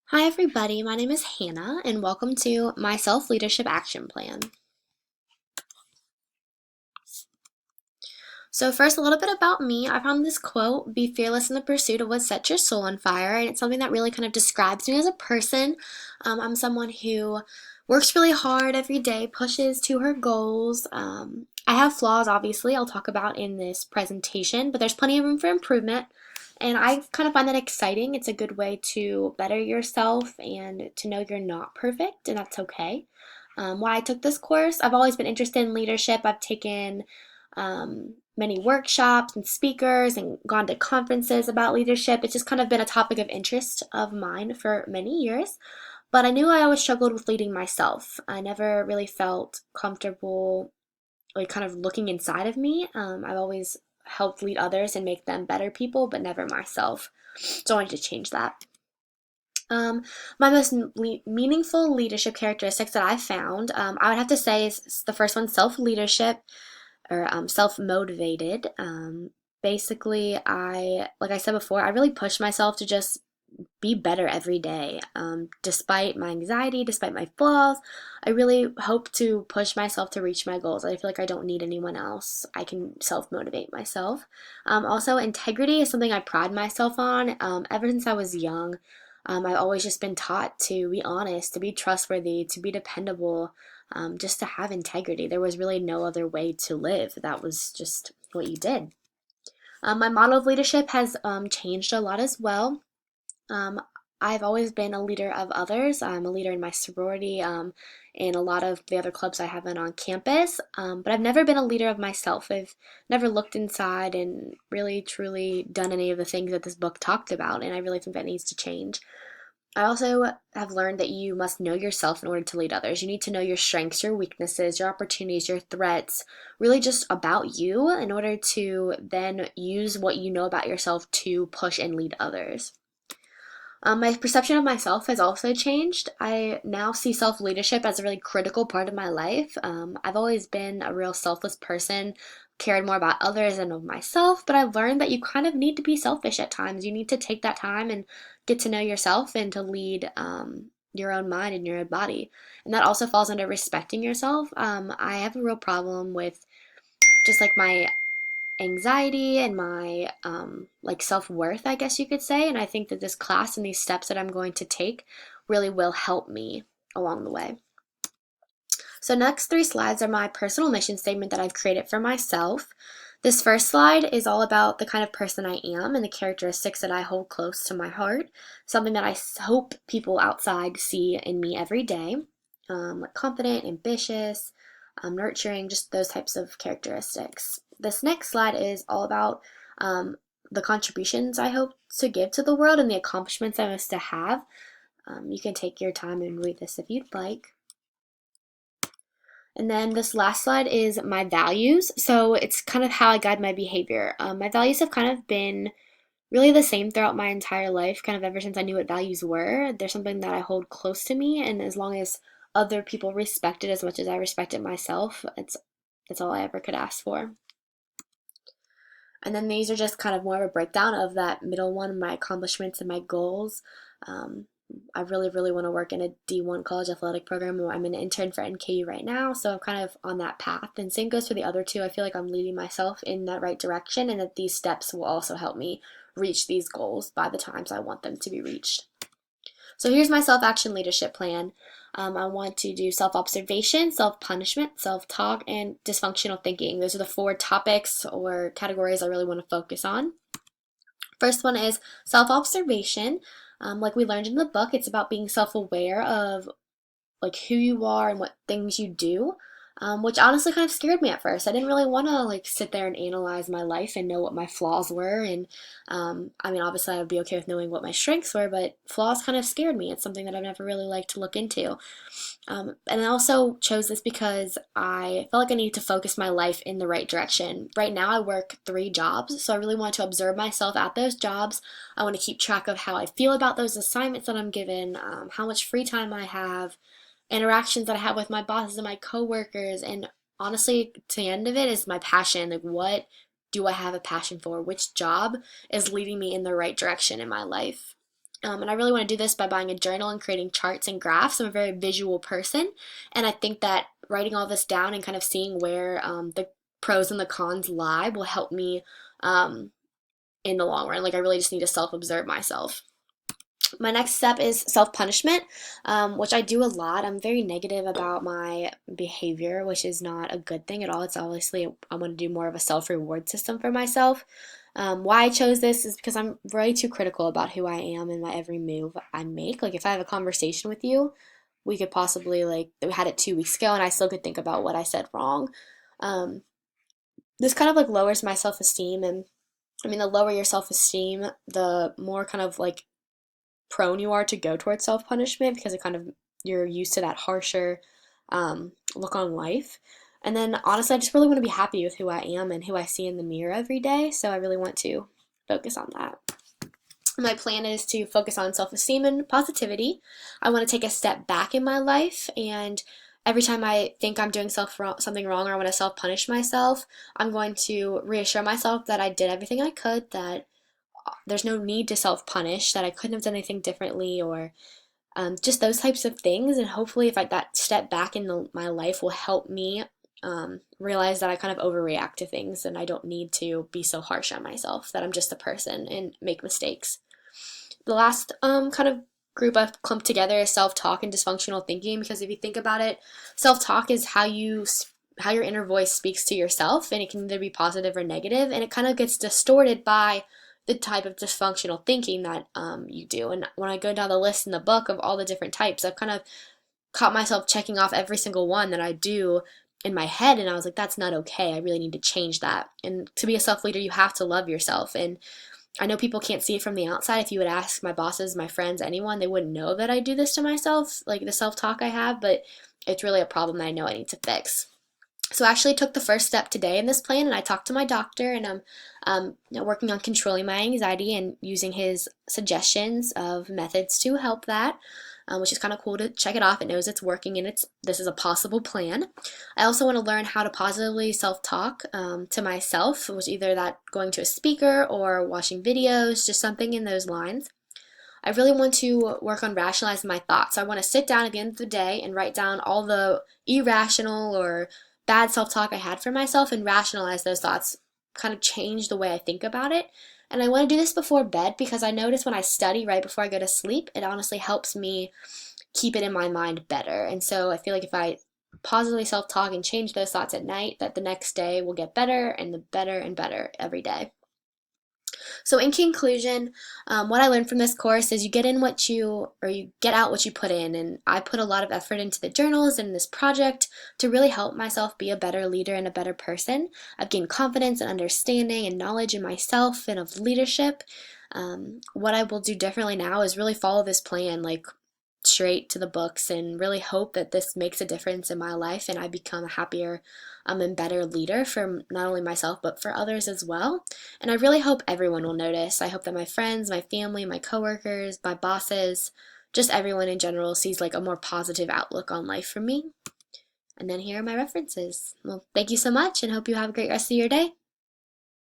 Hi, everybody. My name is Hannah, and welcome to my Self Leadership Action Plan. So, first, a little bit about me. I found this quote: "Be fearless in the pursuit of what sets your soul on fire," and it's something that really kind of describes me as a person. I'm someone who works really hard every day, pushes to her goals. I have flaws, obviously, I'll talk about in this presentation, but there's plenty of room for improvement. And I kind of find that exciting. It's a good way to better yourself and to know you're not perfect, and that's okay. Why I took this course, I've always been interested in leadership. I've taken many workshops and speakers and gone to conferences about leadership. It's just kind of been a topic of interest of mine for many years. But I knew I always struggled with leading myself. I never really felt comfortable, like, kind of looking inside of me. I've always helped lead others and make them better people, but never myself. So I wanted to change that. Um, my most meaningful leadership characteristics that I found, I would have to say, is the first one: self leadership, or self motivated. Basically, like I said before, I really push myself to just be better every day. Despite my anxiety, despite my flaws, I really hope to push myself to reach my goals. I feel like I don't need anyone else. I can self motivate myself. Also, integrity is something I pride myself on. Ever since I was young, I've always just been taught to be honest, to be trustworthy, to be dependable, just to have integrity. There was really no other way to live. That was just what you did. My model of leadership has changed a lot as well. Um, I've always been a leader of others. I'm a leader in my sorority, in a lot of the other clubs I have been on campus, but I've never been a leader of myself. I've never looked inside and really truly done any of the things that this book talked about, and I really think that needs to change. I also have learned that you must know yourself in order to lead others. You need to know your strengths, your weaknesses, your opportunities, your threats, really just about you, in order to then use what you know about yourself to push and lead others. My perception of myself has also changed. I now see self leadership as a really critical part of my life. I've always been a real selfless person, cared more about others than of myself, but I've learned that you kind of need to be selfish at times. You need to take that time and get to know yourself and to lead your own mind and your own body. And that also falls under respecting yourself. I have a real problem with just like my anxiety and my like self-worth, I guess you could say, and I think that this class and these steps that I'm going to take really will help me along the way. So next three slides are my personal mission statement that I've created for myself. This first slide is all about the kind of person I am and the characteristics that I hold close to my heart, something that I hope people outside see in me every day, like confident, ambitious, nurturing, just those types of characteristics. This next slide is all about the contributions I hope to give to the world and the accomplishments I wish to have. You can take your time and read this if you'd like. And then this last slide is my values. So it's kind of how I guide my behavior. My values have kind of been really the same throughout my entire life, kind of ever since I knew what values were. They're something that I hold close to me, and as long as other people respect it as much as I respect it myself, that's all I ever could ask for. And then these are just kind of more of a breakdown of that middle one, my accomplishments and my goals. Um, I really, really want to work in a D1 college athletic program. I'm an intern for NKU right now, so I'm kind of on that path. And same goes for the other two. I feel like I'm leading myself in that right direction, and that these steps will also help me reach these goals by the times I want them to be reached. So here's my self-action leadership plan. I want to do self-observation, self-punishment, self-talk, and dysfunctional thinking. Those are the four topics or categories I really want to focus on. First one is self-observation. Like we learned in the book, it's about being self-aware of like who you are and what things you do, which honestly kind of scared me at first. I didn't really want to like sit there and analyze my life and know what my flaws were. And I mean, obviously, I would be okay with knowing what my strengths were, but flaws kind of scared me. It's something that I've never really liked to look into. And I also chose this because I felt like I needed to focus my life in the right direction. Right now, I work three jobs, so I really want to observe myself at those jobs. I want to keep track of how I feel about those assignments that I'm given, how much free time I have, interactions that I have with my bosses and my coworkers, and honestly, to the end of it is my passion. Like, what do I have a passion for? Which job is leading me in the right direction in my life? And I really want to do this by buying a journal and creating charts and graphs. I'm a very visual person, and I think that writing all this down and kind of seeing where the pros and the cons lie will help me um, in the long run. Like, I really just need to self observe myself. My next step is self punishment, which I do a lot. I'm very negative about my behavior, which is not a good thing at all. It's obviously, I want to do more of a self reward system for myself. Why I chose this is because I'm very too critical about who I am and my every move I make. Like, if I have a conversation with you, we could possibly, like, we had it 2 weeks ago, and I still could think about what I said wrong. Um, this kind of like lowers my self esteem, and I mean, the lower your self esteem, the more kind of like prone you are to go towards self punishment because it kind of you're used to that harsher look on life. And then honestly, I just really want to be happy with who I am and who I see in the mirror every day. So I really want to focus on that. My plan is to focus on self esteem and positivity. I want to take a step back in my life, and every time I think I'm doing something wrong or I want to self punish myself, I'm going to reassure myself that I did everything I could, that there's no need to self punish, that I couldn't have done anything differently, or just those types of things. And hopefully, if that step back in my life will help me realize that I kind of overreact to things and I don't need to be so harsh on myself, that I'm just a person and make mistakes. The last kind of group I've clumped together is self-talk and dysfunctional thinking, because if you think about it, self-talk is how your inner voice speaks to yourself, and it can either be positive or negative, and it kind of gets distorted by the type of dysfunctional thinking that you do. And when I go down the list in the book of all the different types, I've kind of caught myself checking off every single one that I do in my head, and I was like, that's not okay. I really need to change that. And to be a self leader, you have to love yourself. And I know people can't see it from the outside. If you would ask my bosses, my friends, anyone, they wouldn't know that I do this to myself, like the self talk I have, but it's really a problem that I know I need to fix. So I actually took the first step today in this plan, and I talked to my doctor, and I'm working on controlling my anxiety and using his suggestions of methods to help that, which is kind of cool to check it off. It knows it's working, and this is a possible plan. I also want to learn how to positively self-talk to myself, which either that going to a speaker or watching videos, just something in those lines. I really want to work on rationalizing my thoughts. So I want to sit down at the end of the day and write down all the irrational or bad self talk I had for myself and rationalize those thoughts, kind of change the way I think about it. And I want to do this before bed because I notice when I study right before I go to sleep, it honestly helps me keep it in my mind better. And so I feel like if I positively self talk and change those thoughts at night, that the next day will get better and better every day. So in conclusion, what I learned from this course is you get out what you put in, and I put a lot of effort into the journals and this project to really help myself be a better leader and a better person. I've gained confidence and understanding and knowledge in myself and of leadership. What I will do differently now is really follow this plan, like straight to the books, and really hope that this makes a difference in my life and I become a happier and better leader for not only myself but for others as well. And I really hope everyone will notice. I hope that my friends, my family, my coworkers, my bosses, just everyone in general sees like a more positive outlook on life from me. And then here are my references. Well, thank you so much and hope you have a great rest of your day.